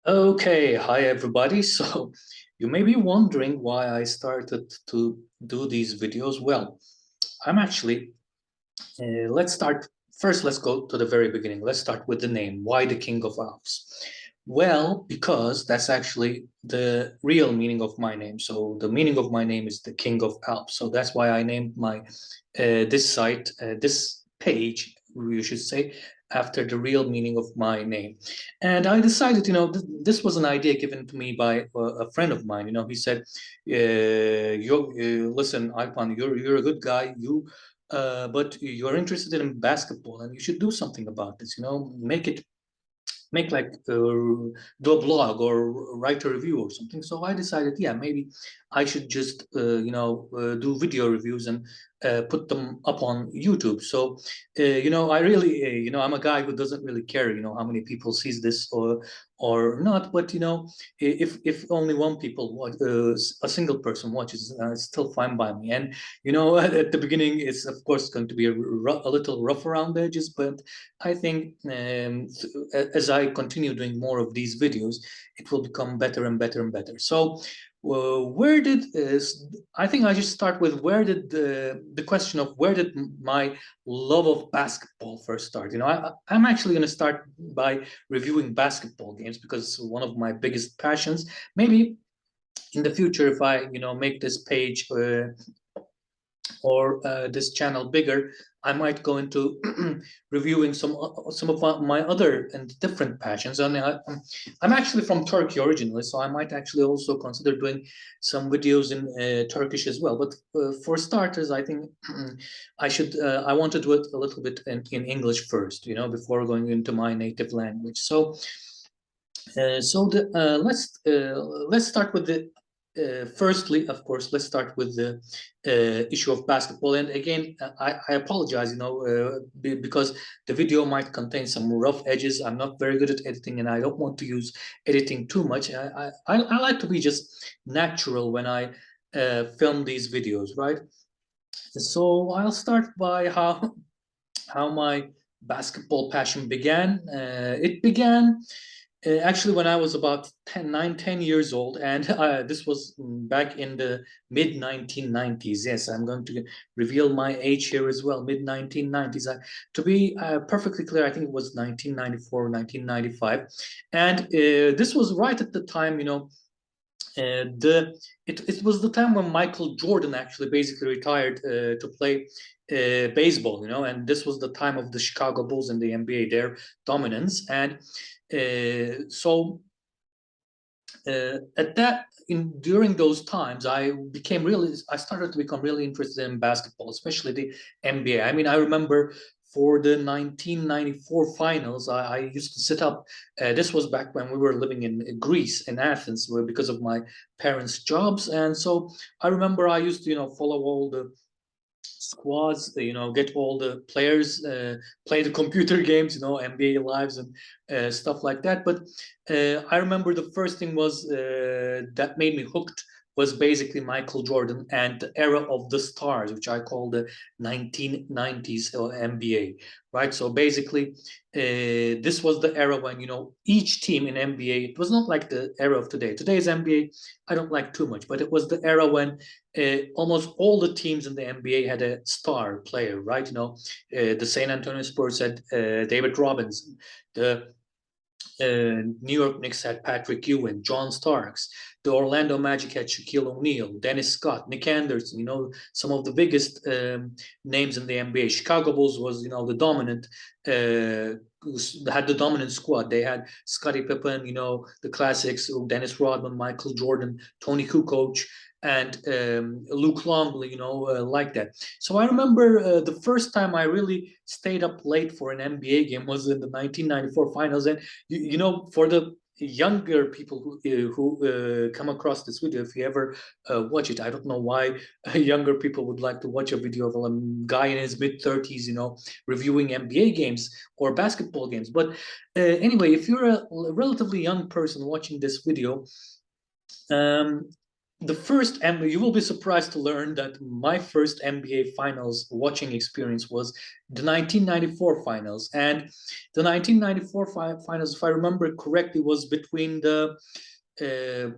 Okay, hi everybody. So you may be wondering why I started to do these videos. Well, I'm actually, let's start first, let's go to the very beginning. Let's start with the name. Why the King of Alps? Well, because that's actually the real meaning of my name. So the meaning of my name is the King of Alps. So that's why I named my this site, this page, you should say, after the real meaning of my name. And I decided, this was an idea given to me by a friend of mine. He said, "Listen, Ipan, you're a good guy. But you're interested in basketball, and you should do something about this. Make like do a blog or write a review or something." So I decided, yeah, maybe I should just do video reviews and put them up on YouTube. So I really I'm a guy who doesn't really care how many people sees this or not. But if only one people watch, a single person watches, it's still fine by me. And at the beginning it's of course going to be a little rough around the edges, but I think as I continue doing more of these videos, it will become better and better and better. So, where did I think I just start with where did the question of where did my love of basketball first start? I'm actually going to start by reviewing basketball games because it's one of my biggest passions. Maybe in the future, if I make this page or this channel bigger, I might go into reviewing some of my other and different passions. And I'm actually from Turkey originally, so I might actually also consider doing some videos in Turkish as well. But for starters, I think I want to do it a little bit in English first, before going into my native language. So let's start with the firstly, of course, let's start with the issue of basketball. And again, I apologize, because the video might contain some rough edges. I'm not very good at editing, and I don't want to use editing too much. I like to be just natural when I film these videos, right? So I'll start by how my basketball passion began. It began actually when I was about 10 years old, and this was back in the mid 1990s. Yes, I'm going to reveal my age here as well. Mid 1990s. To be perfectly clear, I think it was 1994, 1995, and this was right at the time. It was the time when Michael Jordan actually basically retired to play baseball, and this was the time of the Chicago Bulls in the NBA, their dominance. And so at that in during those times, I started to become really interested in basketball, especially the NBA. I mean, I remember for the 1994 finals, I used to sit up. This was back when we were living in Greece, in Athens, where because of my parents' jobs, and so I remember I used to follow all the squads, get all the players, play the computer games, NBA Lives and stuff like that. But I remember the first thing was that made me hooked was basically Michael Jordan and the era of the stars, which I call the 1990s NBA, right? So basically, this was the era when each team in NBA. It was not like the era of today. Today's NBA, I don't like too much, but it was the era when almost all the teams in the NBA had a star player, right? The San Antonio Spurs had David Robinson, the New York Knicks had Patrick Ewing, John Starks. The Orlando Magic had Shaquille O'Neal, Dennis Scott, Nick Anderson. Some of the biggest names in the NBA. Chicago Bulls was, the dominant. Had the dominant squad. They had Scottie Pippen, the classics, Dennis Rodman, Michael Jordan, Tony Kukoc, and Luke Longley, like that. So I remember the first time I really stayed up late for an NBA game was in the 1994 finals. And for the younger people who come across this video, if you ever watch it, I don't know why younger people would like to watch a video of a guy in his mid 30s, reviewing NBA games or basketball games. But anyway, if you're a relatively young person watching this video, um, the first NBA, you will be surprised to learn that my first NBA finals watching experience was the 1994 finals. And the 1994 finals, if I remember correctly, was between the uh,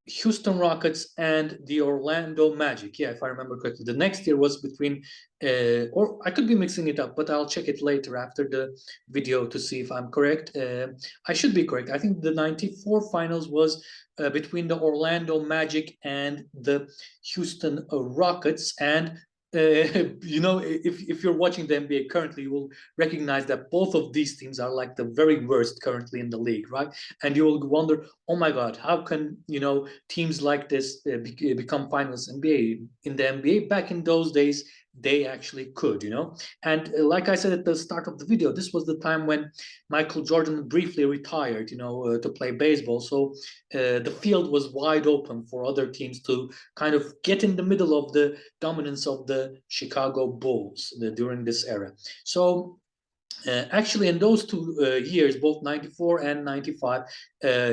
Houston Rockets and the Orlando Magic. Yeah, if I remember correctly. The next year was between, or I could be mixing it up, but I'll check it later after the video to see if I'm correct. I should be correct. I think the 94 finals was between the Orlando Magic and the Houston Rockets. And if you're watching the NBA currently, you will recognize that both of these teams are like the very worst currently in the league, right? And you will wonder, oh my God, how can teams like this become finalists in the NBA? Back in those days, they actually could, And like I said at the start of the video, this was the time when Michael Jordan briefly retired, to play baseball. So the field was wide open for other teams to kind of get in the middle of the dominance of the Chicago Bulls during this era. So actually, in those 2 years, both 94 and 95,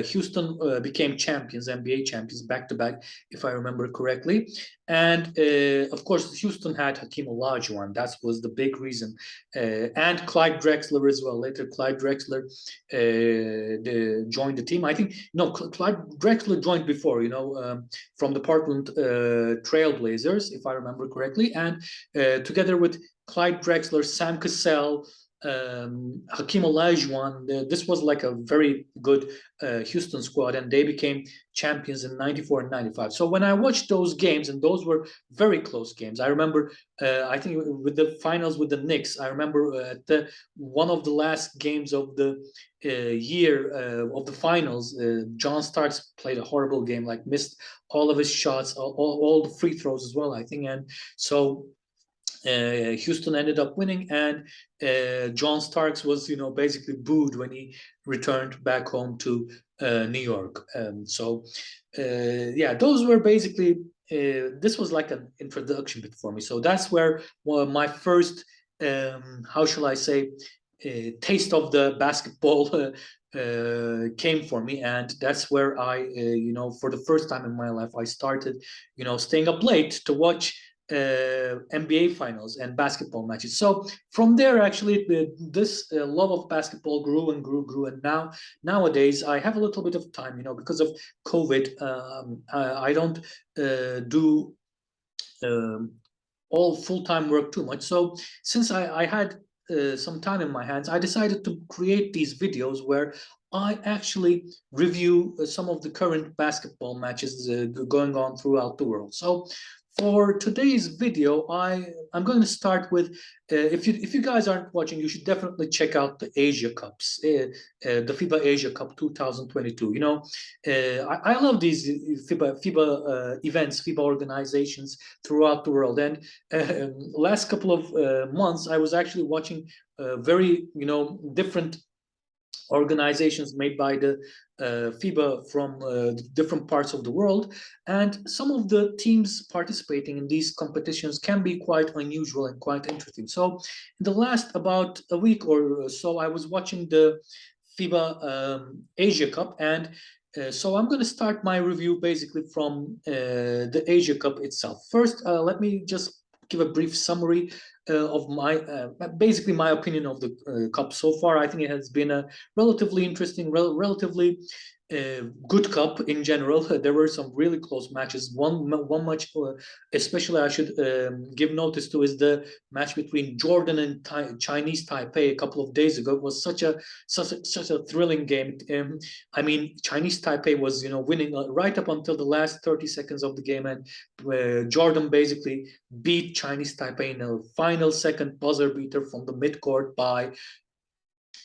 Houston became champions, NBA champions, back to back, if I remember correctly. And of course, Houston had Hakeem Olajuwon. That was the big reason. And Clyde Drexler as well. Later, Clyde Drexler joined the team. I think, no, Clyde Drexler joined before, from the Portland Trailblazers, if I remember correctly. And together with Clyde Drexler, Sam Cassell, Hakeem Olajuwon. This was like a very good Houston squad, and they became champions in 94 and 95. So when I watched those games, and those were very close games, I remember, I think with the finals with the Knicks, I remember at one of the last games of the year of the finals, John Starks played a horrible game, like missed all of his shots, all the free throws as well, I think. And so Houston ended up winning, and John Starks was, basically booed when he returned back home to New York. Yeah, those were basically. This was like an introduction bit for me. So that's where my first, how shall I say, taste of the basketball came for me, and that's where I, for the first time in my life, I started, staying up late to watch NBA finals and basketball matches. So from there, actually, this love of basketball grew and grew, and nowadays I have a little bit of time, because of COVID. I don't do all full-time work too much. So since I had some time in my hands, I decided to create these videos where I actually review some of the current basketball matches going on throughout the world. So for today's video, I'm going to start with, if you guys aren't watching, you should definitely check out the Asia Cups, the FIBA Asia Cup 2022. I love these FIBA events, FIBA organizations throughout the world. And last couple of months, I was actually watching very different organizations made by the FIBA from different parts of the world. And some of the teams participating in these competitions can be quite unusual and quite interesting. So in the last about a week or so, I was watching the FIBA Asia Cup, and so I'm going to start my review basically from the Asia Cup itself. First, let me just give a brief summary of my basically my opinion of the cup so far. I think it has been a relatively interesting, relatively good cup in general. There were some really close matches. One match, especially I should give notice to, is the match between Jordan and Chinese Taipei a couple of days ago. It was such a thrilling game. I mean, Chinese Taipei was winning right up until the last 30 seconds of the game, and Jordan basically beat Chinese Taipei in a final second buzzer beater from the midcourt by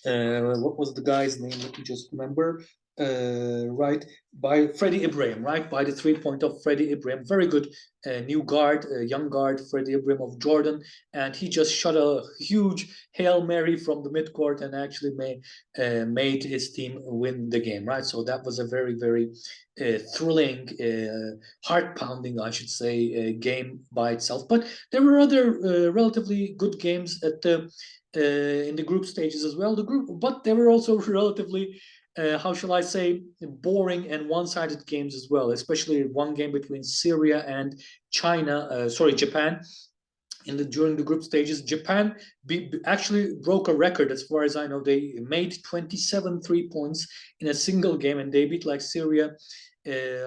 what was the guy's name? Let me just remember. Right, by Freddie Ibrahim, right, by the 3-point of Freddie Ibrahim. Very good new guard, young guard, Freddie Ibrahim of Jordan, and he just shot a huge Hail Mary from the midcourt and actually made his team win the game, right? So that was a very, very thrilling, heart-pounding, I should say, game by itself. But there were other relatively good games at the in the group stages as well. But they were also relatively how shall I say, boring and one-sided games as well, especially one game between Syria and Japan. During the group stages, Japan actually broke a record as far as I know. They made 27 3 points in a single game, and they beat like Syria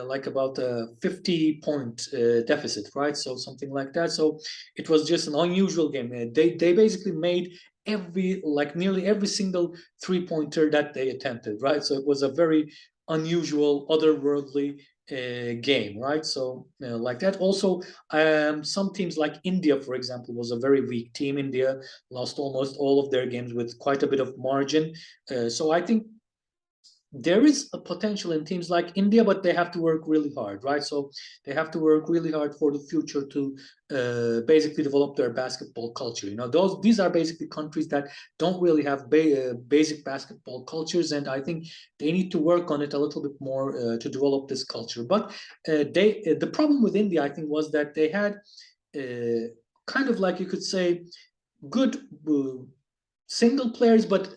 like about a 50-point deficit, right? So something like that. So it was just an unusual game. They basically made nearly every single 3-pointer that they attempted, right? So it was a very unusual, otherworldly game, right? So like that. Also, some teams like India, for example, was a very weak team. India lost almost all of their games with quite a bit of margin. So I think there is a potential in teams like India, but they have to work really hard, right? So they have to work really hard for the future to basically develop their basketball culture. These are basically countries that don't really have basic basketball cultures, and I think they need to work on it a little bit more to develop this culture. But the problem with India, I think, was that they had kind of like you could say good single players, but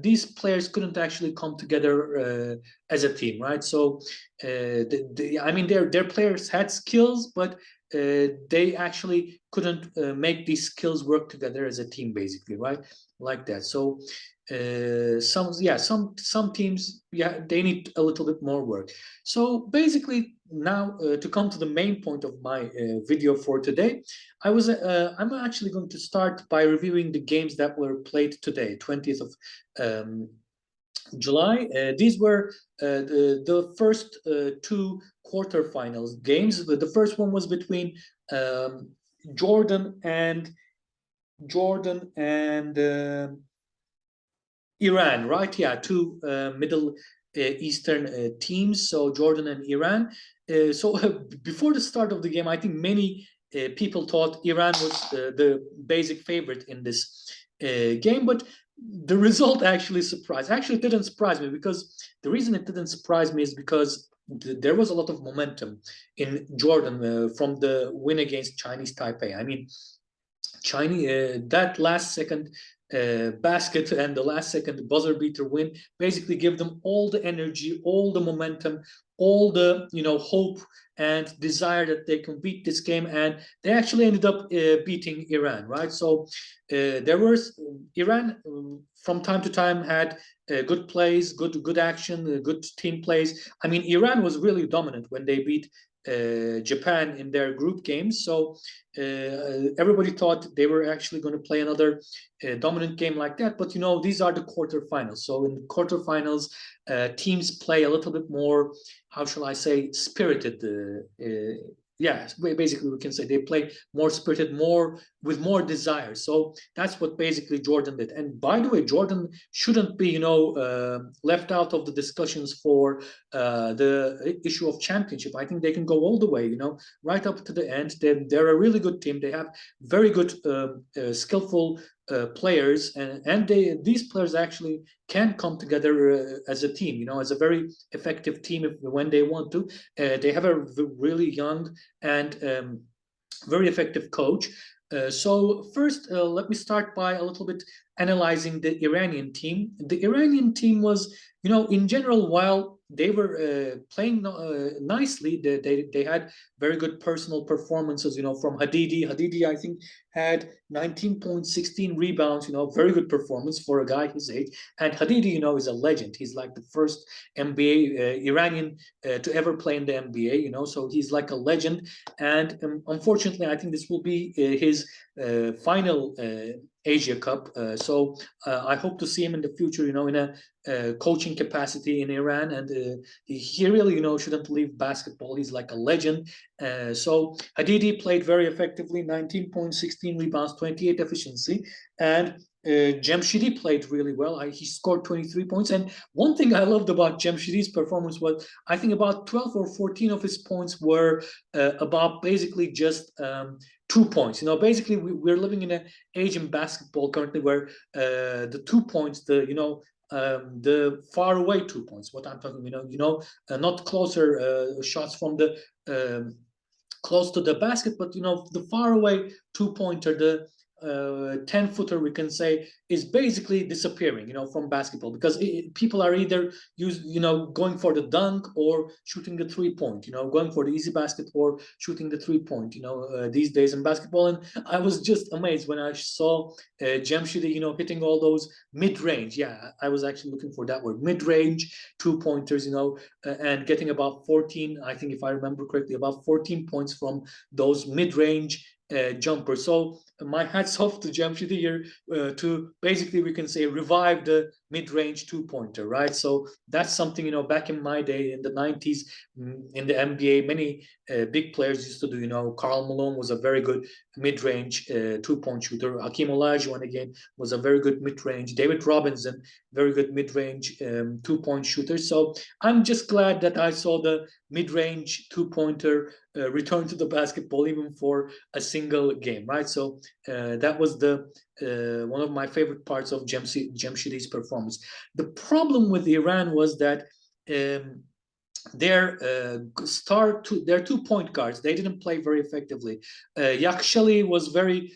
these players couldn't actually come together as a team, right? So, I mean, their players had skills, but they actually couldn't make these skills work together as a team, basically, right? Like that. So, some teams, yeah, they need a little bit more work. So basically, now to come to the main point of my video for today, I'm actually going to start by reviewing the games that were played today, 20th of um, July. These were the first two quarterfinals games. The first one was between um, Jordan and Jordan and Iran, right? Yeah, two Middle Eastern teams, so Jordan and Iran. Before the start of the game, I think many people thought Iran was the basic favorite in this game, but the result actually surprised. Actually, it didn't surprise me, because the reason it didn't surprise me is because there was a lot of momentum in Jordan from the win against Chinese Taipei. I mean, Chinese that last second basket and the last second buzzer beater win basically give them all the energy, all the momentum, all the hope and desire that they can beat this game, and they actually ended up beating Iran, right? So there was Iran from time to time had good plays, good action, good team plays. I mean, Iran was really dominant when they beat Japan in their group games. So everybody thought they were actually going to play another dominant game like that. But these are the quarterfinals. So in the quarterfinals, teams play a little bit more, how shall I say, spirited. Yeah, basically we can say they play more spirited, more with more desire. So that's what basically Jordan did. And by the way, Jordan shouldn't be, left out of the discussions for the issue of championship. I think they can go all the way, right up to the end. They're a really good team. They have very good, skillful players, and these players actually can come together as a team, as a very effective team when they want to. They have a really young and very effective coach. So first, let me start by a little bit analyzing the Iranian team. The Iranian team was, in general, while they were playing nicely, they had very good personal performances, from Hadidi. Hadidi, I think, had 19.16 rebounds, very good performance for a guy his age. And Hadidi, is a legend. He's like the first NBA Iranian to ever play in the NBA, so he's like a legend. And unfortunately, I think this will be his final Asia Cup. So I hope to see him in the future, in a coaching capacity in Iran. And he really, shouldn't leave basketball. He's like a legend. So Hadidi played very effectively, 19.16 rebounds, 28 efficiency. And Jamshidi played really well. He scored 23 points. And one thing I loved about Jamshidi's performance was, I think about 12 or 14 of his points were about basically just 2 points. Basically we're living in an age in basketball currently where the 2 points, the far away 2 points, what I'm talking, not closer shots from the close to the basket, but the far away 2-pointer, the 10-footer, we can say, is basically disappearing, from basketball, because people are either going for the dunk or shooting the 3-point, going for the easy basket or shooting the 3-point, these days in basketball. And I was just amazed when I saw Jamshidi, hitting all those mid-range. Yeah, I was actually looking for that word, mid-range 2-pointers, and getting about 14, I think if I remember correctly, about 14 points from those mid-range jumper. So my hats off to Jamshidi here to basically, we can say, revive the mid-range 2-pointer, right? So that's something, back in my day in the 90s, in the NBA, many big players used to do. Karl Malone was a very good mid-range 2-point shooter. Hakeem Olajuwon, again, was a very good mid-range. David Robinson, very good mid-range 2-point shooter. So I'm just glad that I saw the mid-range 2-pointer return to the basketball, even for a single game, right? So that was the one of my favorite parts of Jamshidi's performance. The problem with Iran was that their their 2-point guards, they didn't play very effectively. Yakshali was very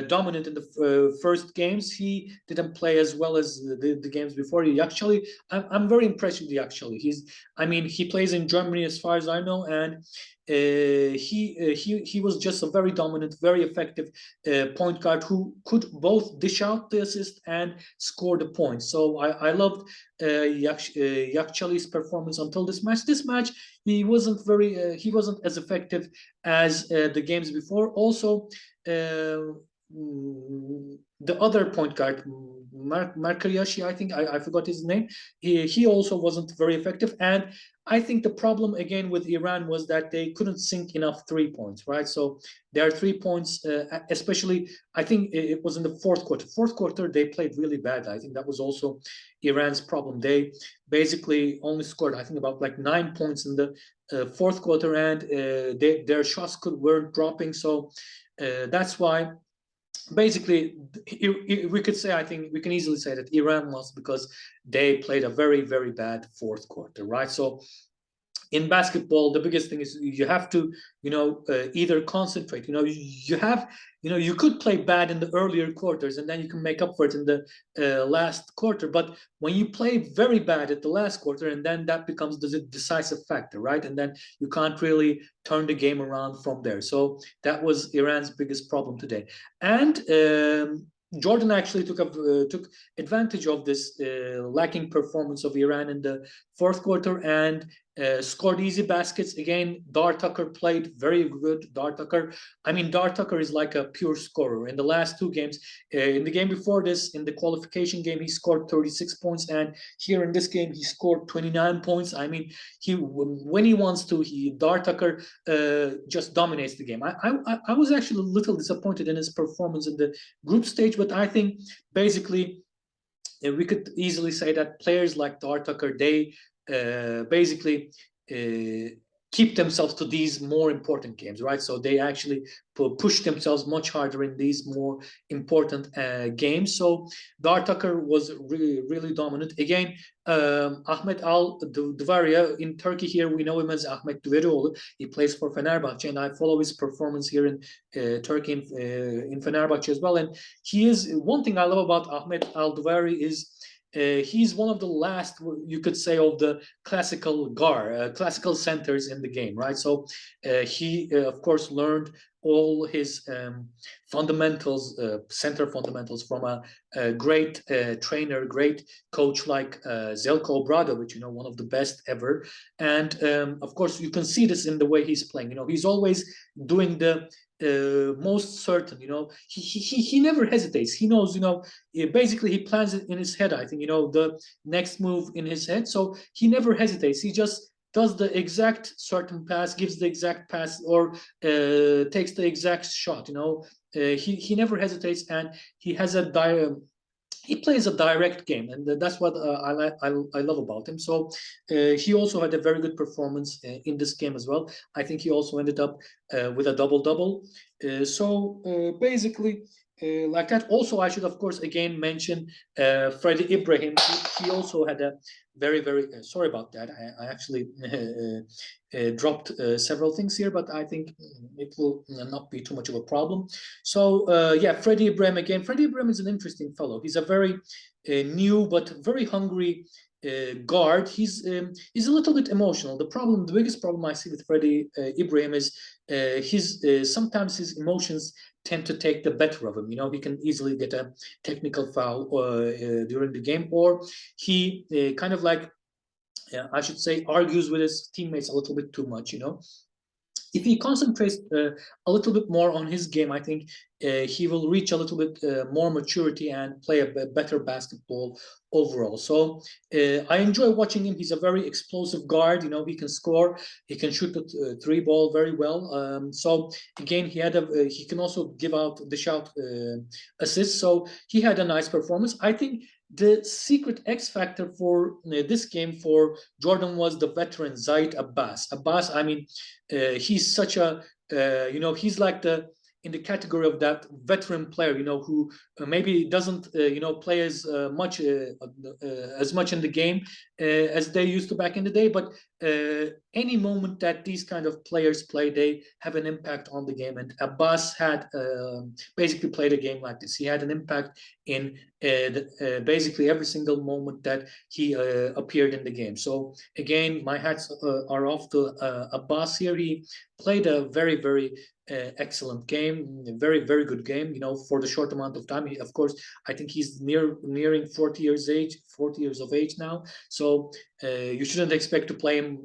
dominant in the first games. He didn't play as well as the games before. Actually, I'm very impressed with Yakshali. He plays in Germany as far as I know, and he was just a very dominant, very effective point guard who could both dish out the assist and score the points. So I loved Yakshali's performance until this match. This match, he wasn't as effective as the games before. Also, the other point guard, Markariashi, I think I forgot his name. He also wasn't very effective, and I think the problem again with Iran was that they couldn't sink enough 3 points, right? So their 3 points, especially, I think it was in the fourth quarter. Fourth quarter, they played really bad. I think that was also Iran's problem. They basically only scored, I think, about like 9 points in the fourth quarter, and their shots weren't dropping. So that's why basically we could say, I think we can easily say that Iran lost because they played a very, very bad fourth quarter, right? So in basketball, the biggest thing is you have to, either concentrate. You could play bad in the earlier quarters, and then you can make up for it in the last quarter. But when you play very bad at the last quarter, and then that becomes the decisive factor, right? And then you can't really turn the game around from there. So that was Iran's biggest problem today. And Jordan actually took advantage of this lacking performance of Iran in the fourth quarter and scored easy baskets. Again, Dar Tucker played very good. Dar Tucker is like a pure scorer. In the last two games, in the game before this, in the qualification game, he scored 36 points, and here in this game, he scored 29 points. When he wants to, Dar Tucker just dominates the game. I was actually a little disappointed in his performance in the group stage, but I think basically we could easily say that players like Dar Tucker, they basically keep themselves to these more important games, right? So they actually push themselves much harder in these more important games. So Dar Tucker was really, really dominant. Again, Ahmet Al-Dvaria in Turkey, here we know him as Ahmet Dverioğlu. He plays for Fenerbahçe, and I follow his performance here in Turkey, in Fenerbahçe as well. And he is, one thing I love about Ahmet Al-Dvaria is he's one of the last, you could say, of the classical centers in the game, right? So he, of course, learned all his fundamentals, center fundamentals, from a great trainer, great coach like Zelko Obradovic, one of the best ever. And of course, you can see this in the way he's playing. He's always doing the most certain. He never hesitates. He knows, basically he plans it in his head. I think, the next move in his head. So he never hesitates. He just does the exact certain pass, gives the exact pass, or takes the exact shot. He never hesitates, and he has he plays a direct game, and that's what I love about him. So he also had a very good performance in this game as well. I think he also ended up with a double-double. So basically, like that. Also, I should of course again mention Freddie Ibrahim. He also had a very sorry about that. I actually dropped several things here, but I think it will not be too much of a problem. So yeah, Freddie Ibrahim again. Freddie Ibrahim is an interesting fellow. He's a very new but very hungry guard. He's a little bit emotional. The biggest problem I see with Freddie Ibrahim is sometimes his emotions tend to take the better of him. You know, he can easily get a technical foul during the game, or he kind of like, I should say, argues with his teammates a little bit too much. You know, if he concentrates a little bit more on his game, I think he will reach a little bit more maturity and play a better basketball overall. So I enjoy watching him. He's a very explosive guard. You know, he can score. He can shoot the three ball very well. So again, he can also give out dish out assists. So he had a nice performance. I think the secret X factor for this game for Jordan was the veteran Zaid Abbas. Abbas, I mean, he's such a he's like in the category of that veteran player, you know, who maybe doesn't play as much in the game as they used to back in the day, but any moment that these kind of players play, they have an impact on the game. And Abbas had basically played a game like this. He had an impact in basically every single moment that he appeared in the game. So again, my hats are off to Abbas here. He played a very excellent game, very good game. You know, for the short amount of time. Of course, I think he's nearing 40 years of age now. So you shouldn't expect to play him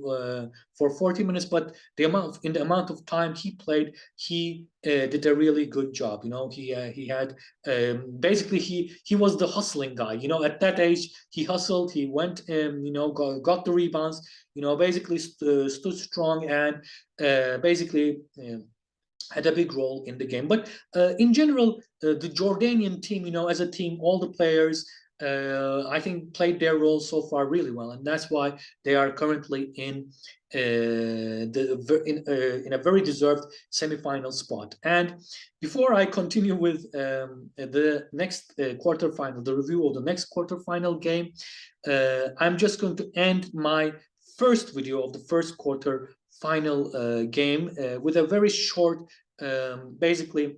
for 40 minutes, but the amount of time he played, he did a really good job. You know, he had basically he was the hustling guy. You know, at that age, he hustled. He went, got the rebounds. You know, basically stood strong and basically. Had a big role in the game. But in general, the Jordanian team, you know, as a team, all the players, I think, played their role so far really well, and that's why they are currently in a very deserved semifinal spot. And before I continue with the next quarterfinal, the review of the next quarterfinal game, I'm just going to end my first video of the first quarter final game with a very short basically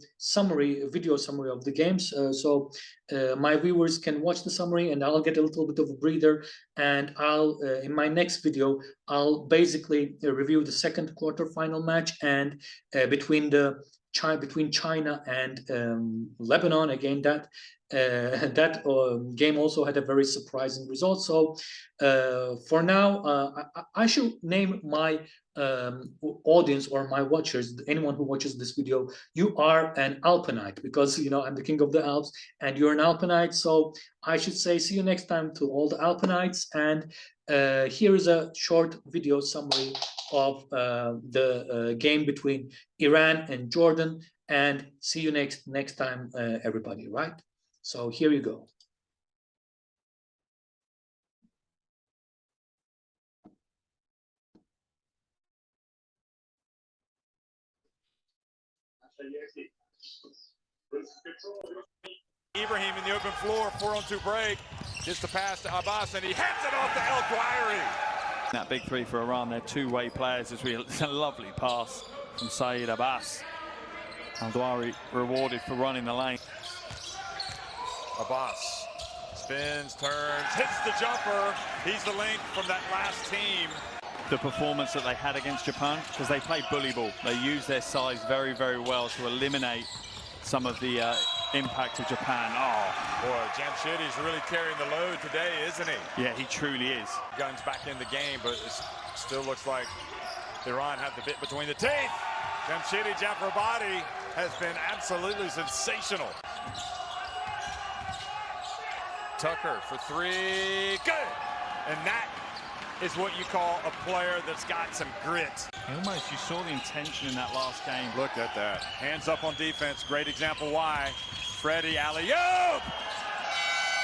video summary of the games, so my viewers can watch the summary, and I'll get a little bit of a breather, and I'll in my next video I'll basically review the second quarterfinal match and between China and Lebanon. Again, that game also had a very surprising result. So for now, I should name my audience or my watchers, anyone who watches this video, you are an Alpinite, because you know I'm the king of the Alps and you're an Alpinite. So I should say see you next time to all the Alpinites, and here is a short video summary of the game between Iran and Jordan, and see you next time, everybody, right? So here you go. Ibrahim in the open floor, 4-on-2 break. Just a pass to Abbas, and he hands it off to El Quairi. That big three for Iran, they're two-way players. It's a lovely pass from Saeed Abbas. El Quairi rewarded for running the lane. Abbas spins, turns, hits the jumper. He's the link from that last team. The performance that they had against Japan, because they played bully ball. They used their size very well to eliminate some of the impact of Japan. Oh, boy, Jamshedi's really carrying the load today, isn't he? Yeah, he truly is. Guns back in the game, but it still looks like Iran have the bit between the teeth. Jamshedi Jafarabadi has been absolutely sensational. Tucker for three, good! And that is what you call a player that's got some grit. Almost, you saw the intention in that last game. Look at that. Hands up on defense. Great example why. Freddie alley-oop!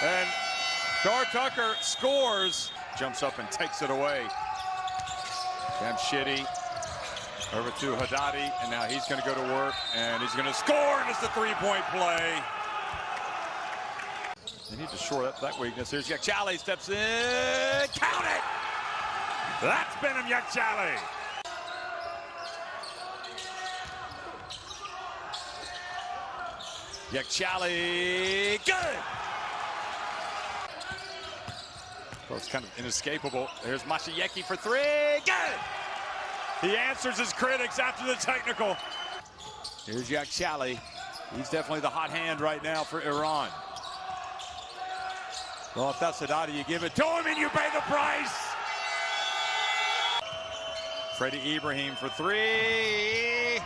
And Dar Tucker scores. Jumps up and takes it away. Jamshedi over to Haddadi, and now he's going to go to work, and he's going to score, and it's a three-point play. They need to shore up that weakness. Here's Yakchali, steps in, count it! That's Benim Yakchali. Yakchali, good! Well, it's kind of inescapable. There's Masayeki for three, good! He answers his critics after the technical. Here's Yakchali. He's definitely the hot hand right now for Iran. Well, if that's Haddadi, you give it to him and you pay the price. Freddie Ibrahim for three.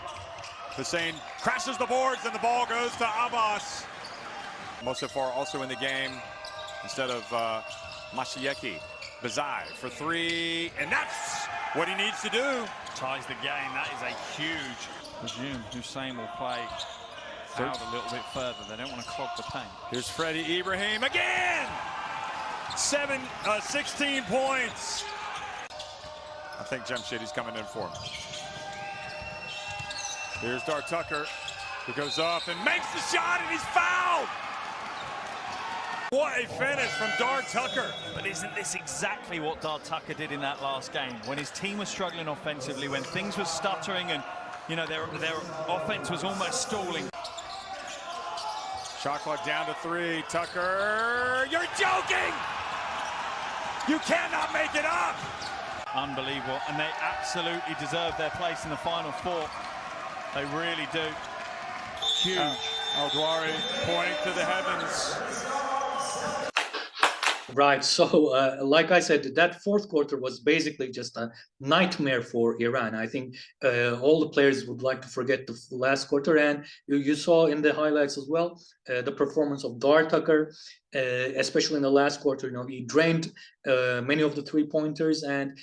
Hussein crashes the boards and the ball goes to Abbas. Mosafar also in the game instead of Masayeki. Bazai for three, and that's what he needs to do. Ties the game. That is a huge presume. Hussein will play out a little bit further. They don't want to clog the paint. Here's Freddie Ibrahim again. 16 points. I think Jamshedi's coming in for him. Here's Dar Tucker, who goes up and makes the shot, and he's fouled. What a finish from Dar Tucker. But isn't this exactly what Dar Tucker did in that last game? When his team was struggling offensively, when things were stuttering and, you know, their offense was almost stalling. Shot clock down to three. Tucker, you're joking! You cannot make it up! Unbelievable, and they absolutely deserve their place in the Final Four. They really do. Huge. Al-Dwari pointing to the heavens. Right, so like I said, that fourth quarter was basically just a nightmare for Iran. I think all the players would like to forget the last quarter, and you saw in the highlights as well the performance of Dar Tucker, especially in the last quarter. You know, he drained many of the three-pointers, and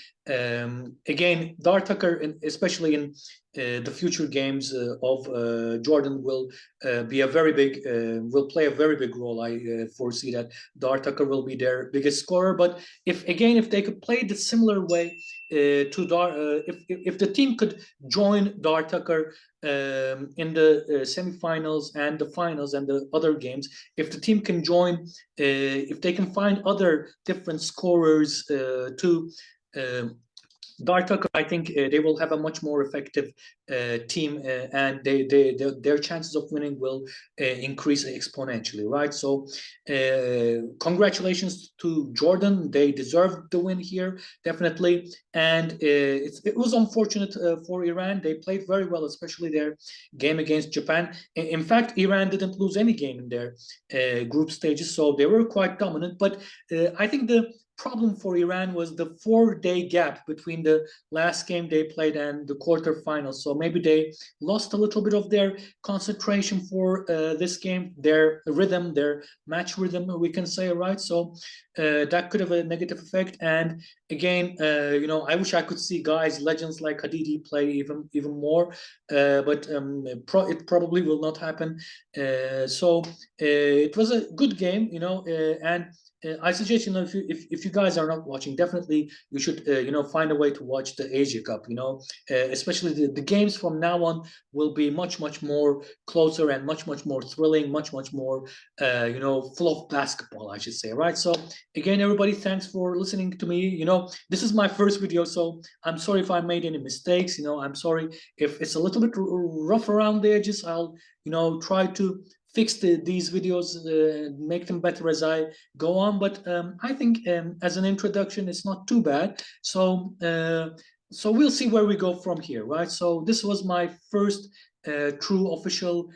again, Dar Tucker, especially in the future games of Jordan, will be a very big, will play a very big role. I foresee that Dar Tucker will be their biggest scorer. But if they could play the similar way to Dar, if the team could join Dar Tucker in the semifinals and the finals and the other games, if the team can join, if they can find other different scorers to Dar Tucker, I think they will have a much more effective team, and their chances of winning will increase exponentially, right? So congratulations to Jordan. They deserved the win here, definitely. And it was unfortunate for Iran. They played very well, especially their game against Japan. In fact, Iran didn't lose any game in their group stages, so they were quite dominant. But I think the problem for Iran was the 4-day gap between the last game they played and the quarterfinals. So maybe they lost a little bit of their concentration for this game, their rhythm, their match rhythm, we can say, right? So that could have a negative effect. And again, you know, I wish I could see guys, legends like Hadidi play even more, but it probably will not happen. So it was a good game, you know, and I suggest, you know, if you guys are not watching, definitely you should you know, find a way to watch the Asia Cup. You know, especially the games from now on will be much more closer and much more thrilling, much more you know, full of basketball, I should say, right? So again, everybody, thanks for listening to me. You know, this is my first video, so I'm sorry if I made any mistakes. You know, I'm sorry if it's a little bit rough around the edges. I'll, you know, try to fix these videos, make them better as I go on. But I think as an introduction, it's not too bad. So so we'll see where we go from here, right? So this was my first true official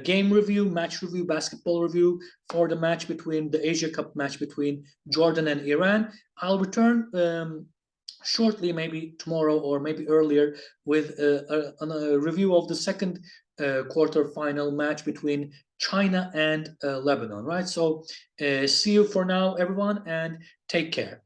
game review, match review, basketball review for the match between the Asia Cup match between Jordan and Iran. I'll return shortly, maybe tomorrow or maybe earlier, with a review of the second quarter-final match between China and Lebanon, right? So see you for now, everyone, and take care.